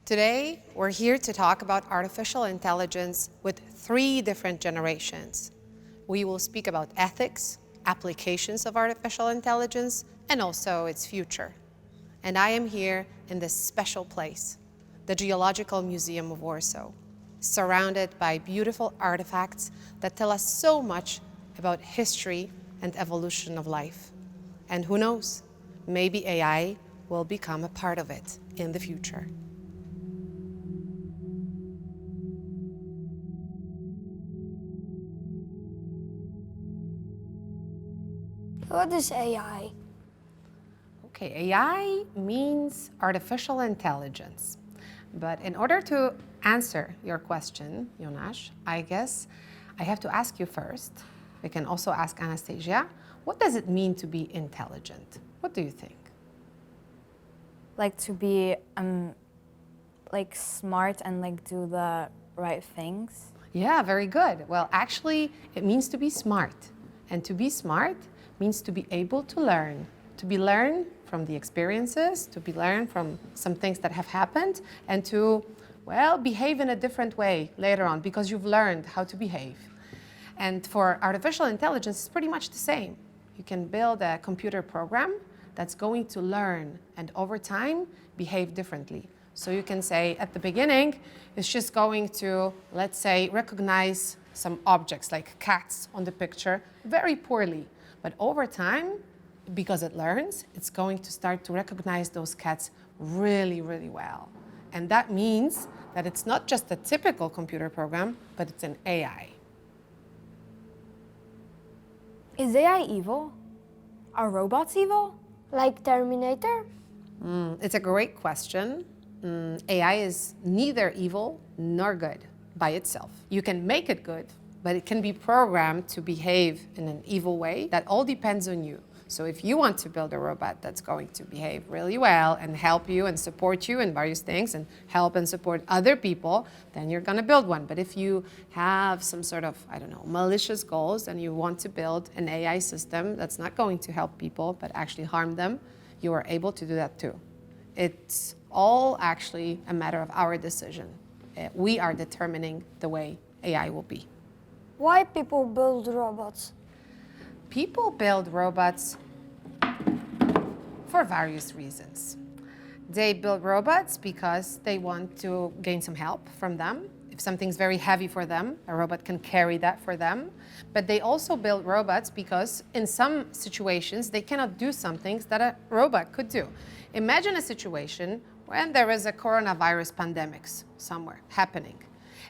Today, we're here to talk about artificial intelligence with 3 different generations. We will speak about ethics, applications of artificial intelligence, and also its future. And I am here in this special place, the Geological Museum of Warsaw, surrounded by beautiful artifacts that tell us so much about history and evolution of life. And who knows, maybe AI will become a part of it in the future. What is AI? Okay, AI means artificial intelligence. But in order to answer your question, Jonas, I guess I have to ask you first. We can also ask Anastasia, what does it mean to be intelligent? What do you think? Like to be like smart and like do the right things. Yeah, very good. Well, actually, it means to be smart. And to be smart means to be able to learn from the experiences, to be learned from some things that have happened, and to, well, behave in a different way later on because you've learned how to behave. And for artificial intelligence, it's pretty much the same. You can build a computer program that's going to learn and over time behave differently. So you can say at the beginning, it's just going to, let's say, recognize some objects like cats on the picture very poorly. But over time, because it learns, it's going to start to recognize those cats really, really well. And that means that it's not just a typical computer program, but it's an AI. Is AI evil? Are robots evil? Like Terminator? It's a great question. AI is neither evil nor good by itself. You can make it good, but it can be programmed to behave in an evil way. That all depends on you. So if you want to build a robot that's going to behave really well and help you and support you in various things and help and support other people, then you're going to build one. But if you have some sort of, I don't know, malicious goals and you want to build an AI system that's not going to help people but actually harm them, you are able to do that too. It's all actually a matter of our decision. We are determining the way AI will be. Why people build robots? People build robots for various reasons. They build robots because they want to gain some help from them. If something's very heavy for them, a robot can carry that for them. But they also build robots because in some situations, they cannot do some things that a robot could do. Imagine a situation when there is a coronavirus pandemic somewhere happening.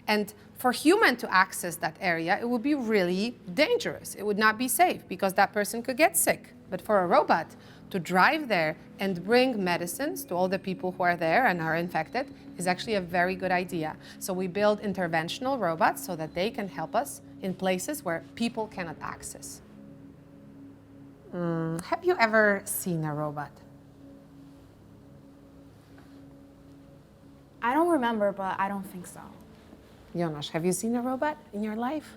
And for human to access that area, it would be really dangerous. It would not be safe because that person could get sick. But for a robot to drive there and bring medicines to all the people who are there and are infected is actually a very good idea. So we build interventional robots so that they can help us in places where people cannot access. Have you ever seen a robot? I don't remember, but I don't think so. Jonas, have you seen a robot in your life?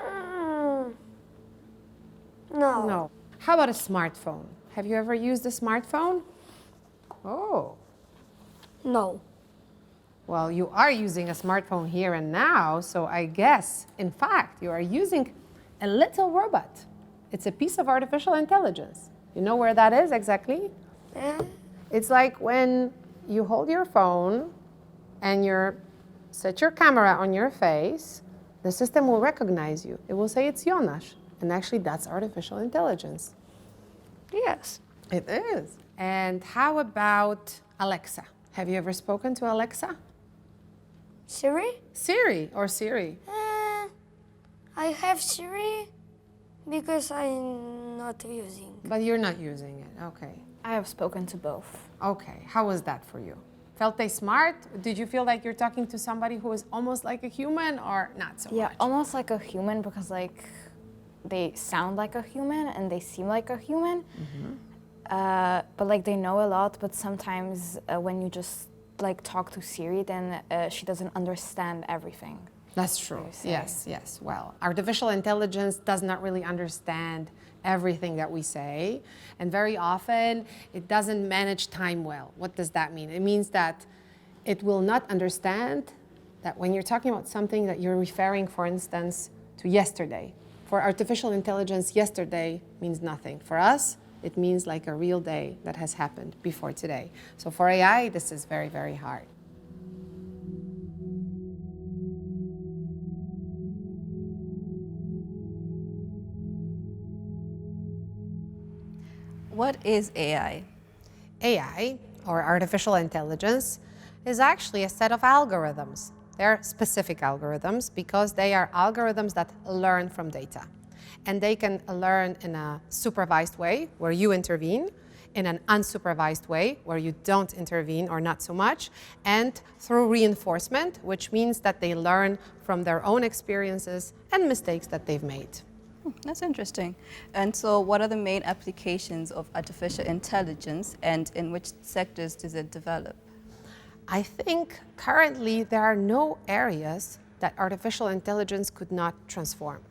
No. No. How about a smartphone? Have you ever used a smartphone? Oh. No. Well, you are using a smartphone here and now, so I guess, in fact, you are using a little robot. It's a piece of artificial intelligence. You know where that is exactly? It's like when you hold your phone and you set your camera on your face, the system will recognize you. It will say it's Jonas. And actually, that's artificial intelligence. Yes. It is. And how about Alexa? Have you ever spoken to Alexa? Siri? Siri or Siri? I have Siri because I'm not using. But you're not using it. Okay. I have spoken to both. Okay. How was that for you? Felt they smart? Did you feel like you're talking to somebody who is almost like a human or not so Yeah, much? almost like a human because like they sound like a human and they seem like a human. But like they know a lot, but sometimes when you just like talk to Siri, then she doesn't understand everything. That's true. Yes, yes. Well, artificial intelligence does not really understand everything that we say, and very often it doesn't manage time well. What does that mean? It means that it will not understand that when you're talking about something that you're referring, for instance, to yesterday. For artificial intelligence, yesterday means nothing. For us, it means like a real day that has happened before today. So for AI, this is very, very hard. What is AI? AI, or artificial intelligence, is actually a set of algorithms. They're specific algorithms because they are algorithms that learn from data. And they can learn in a supervised way, where you intervene, in an unsupervised way, where you don't intervene or not so much, and through reinforcement, which means that they learn from their own experiences and mistakes that they've made. That's interesting. And so what are the main applications of artificial intelligence, and in which sectors does it develop? I think currently there are no areas that artificial intelligence could not transform.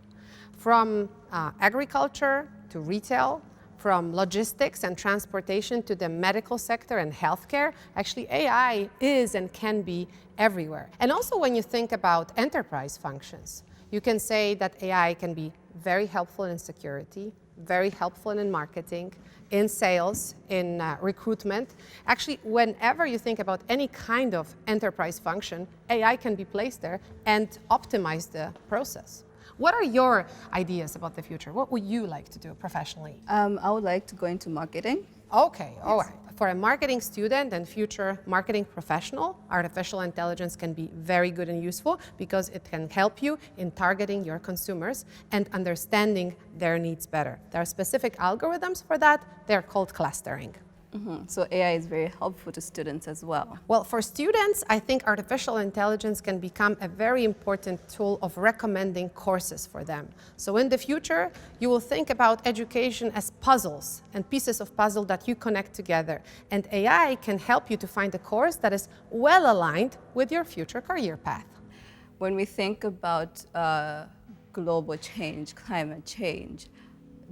From agriculture to retail, from logistics and transportation to the medical sector and healthcare, actually AI is and can be everywhere. And also when you think about enterprise functions, you can say that AI can be very helpful in security, very helpful in marketing, in sales, in recruitment. Actually, whenever you think about any kind of enterprise function, AI can be placed there and optimize the process. What are your ideas about the future? What would you like to do professionally? I would like to go into marketing. Okay, all right. For a marketing student and future marketing professional, artificial intelligence can be very good and useful because it can help you in targeting your consumers and understanding their needs better. There are specific algorithms for that. They're called clustering. So AI is very helpful to students as well. Well, for students, I think artificial intelligence can become a very important tool of recommending courses for them. So in the future, you will think about education as puzzles and pieces of puzzle that you connect together. And AI can help you to find a course that is well aligned with your future career path. When we think about global change, climate change,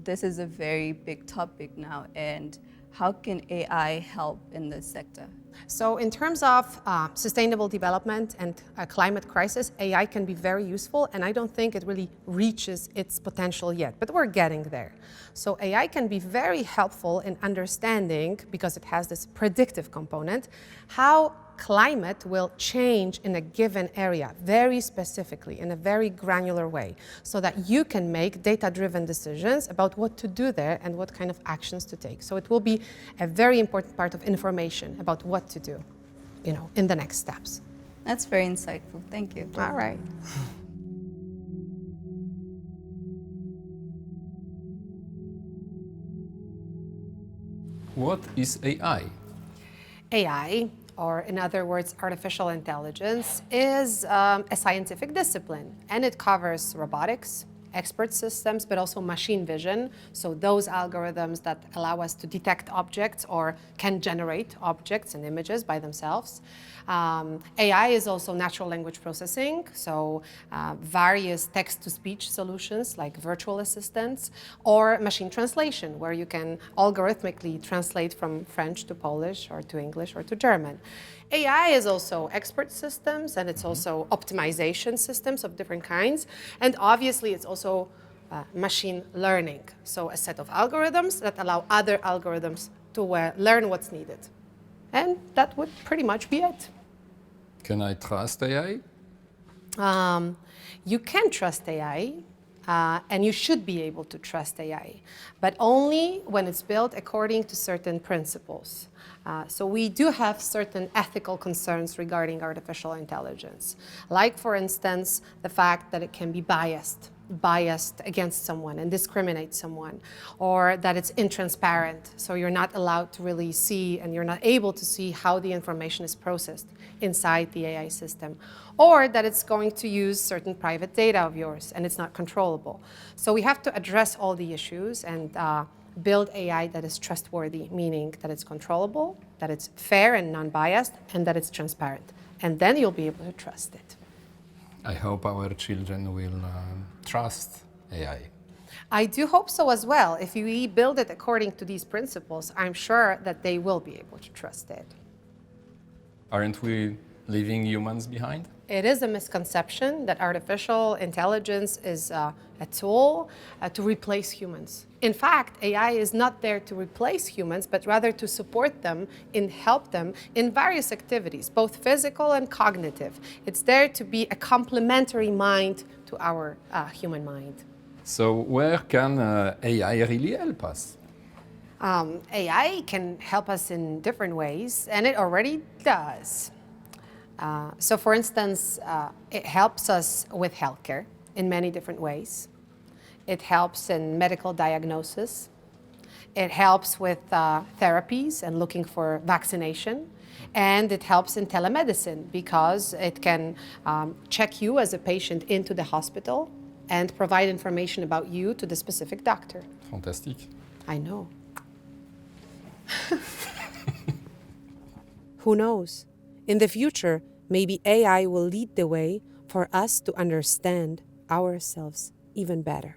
this is a very big topic now. And how can AI help in this sector? So in terms of sustainable development and a climate crisis, AI can be very useful, and I don't think it really reaches its potential yet, but we're getting there. So AI can be very helpful in understanding, because it has this predictive component, how climate will change in a given area, very specifically, in a very granular way, so that you can make data-driven decisions about what to do there and what kind of actions to take. So it will be a very important part of information about what to do, in the next steps. That's very insightful. Thank you. All right. What is AI? AI, or in other words, artificial intelligence, is a scientific discipline, and it covers robotics, expert systems, but also machine vision. So those algorithms that allow us to detect objects or can generate objects and images by themselves. AI is also natural language processing, so various text-to-speech solutions like virtual assistants, or machine translation, where you can algorithmically translate from French to Polish or to English or to German. AI is also expert systems, and it's also optimization systems of different kinds, and obviously it's also machine learning, so a set of algorithms that allow other algorithms to learn what's needed. And that would pretty much be it. Can I trust AI? You can trust AI, and you should be able to trust AI, but only when it's built according to certain principles. So we do have certain ethical concerns regarding artificial intelligence, like, for instance, the fact that it can be biased against someone and discriminate someone, or that it's intransparent, so you're not allowed to really see and you're not able to see how the information is processed inside the AI system, or that it's going to use certain private data of yours and it's not controllable. So we have to address all the issues and build AI that is trustworthy, meaning that it's controllable, that it's fair and non-biased, and that it's transparent. And then you'll be able to trust it. I hope our children will trust AI. I do hope so as well. If we build it according to these principles, I'm sure that they will be able to trust it. Aren't we leaving humans behind? It is a misconception that artificial intelligence is a tool to replace humans. In fact, AI is not there to replace humans, but rather to support them and help them in various activities, both physical and cognitive. It's there to be a complementary mind to our human mind. So where can AI really help us? AI can help us in different ways, and it already does. So for instance, it helps us with healthcare in many different ways. It helps in medical diagnosis. It helps with therapies and looking for vaccination. And it helps in telemedicine because it can check you as a patient into the hospital and provide information about you to the specific doctor. Fantastic. I know. Who knows? In the future, maybe AI will lead the way for us to understand ourselves even better.